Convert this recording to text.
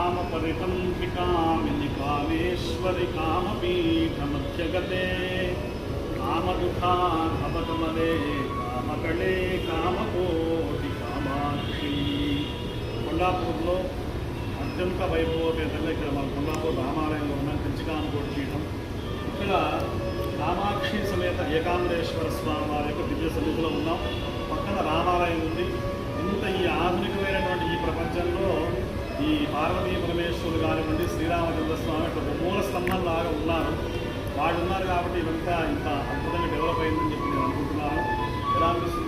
कामपरितन्त्रिकामिनि कामेश्वरि कामपीठमध्यगते कामदुःखानवकमले कामकळे कामकोटि कामाक्षी కొండాపూర్లో అత్యంత వైభవపేతంగా ఇక్కడ మన కొండాపూర్ రామాలయంలో ఉన్న కంచికామకోటి పీఠం. ఇక్కడ కామాక్షి సమేత ఏకాంబరేశ్వర స్వామి వారి యొక్క దివ్య సన్నిధిలో ఉన్నాం. పక్కన రామాలయం ఉంది. ఇంత ఈ ఆధునికమైనటువంటి ఈ ప్రపంచంలో ఈ పార్వతీ పరమేశ్వరుడు కానివ్వండి, శ్రీరామచంద్ర స్వామి ఒక మూల స్తంభం లాగా ఉన్నారు. వాళ్ళు ఉన్నారు కాబట్టి ఇదంతా ఇంత అద్భుతంగా డెవలప్ అయిందని చెప్పి నేను అనుకుంటున్నాను. ఎలా అనిపిస్తుంది?